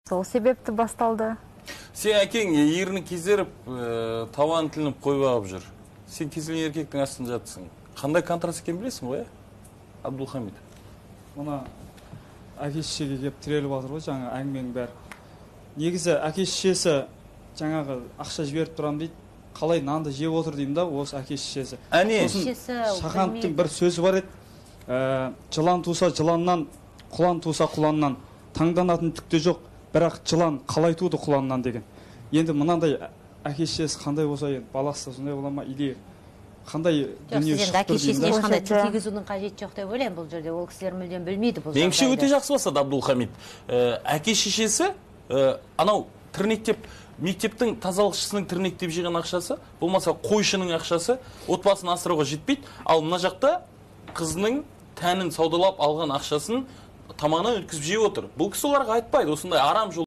Сол себепті басталды. Сен әкең еріні кезеріп, таван тілініп қойып алып жүр. Сен кезілген еркектің астын жатсың. Қандай контраст екен білесің ғой, Абдулхамид? Мұна әке-шешеге келіп тіреліп жатыр ғой, жаңа әңгіменің бәрі. Негізі әке-шешесі жаңағы ақша жіберіп тұрам дейді. Қалай нанды жеп отыр деймін да, осы әке-шешесі. Әне, Шахановтың бір сөзі бар еді. Жылан туса жыланнан, құлан туса құланнан, таңданатын түкте жоқ, бірақ жылан қалай туды құланнан деген. Енді мынандай әке-шешесі қандай болса, енді баласы сондай бола ма, или қандай дүние шығып тұр деймін да. Ешқандай тіл тигізудің қажеті жоқ деп ойлаймын бұл жерде. Ол кісілер мүлдем білмейді бұл жағдайды. Меніңше өте жақсы бастады Абдулхамид. Әке-шешесі анау тірнектеп, мектептің тазалықшысының тірнектеп жеген ақшасы, болмаса қойшының ақшасы отбасын асырауға жетпейді. Ал мына жақта қызының тәнін саудалап алған ақшасын тамағынан өткізіп жеп отыр. Бұл кісі оларға айтпайды, осындай арам жол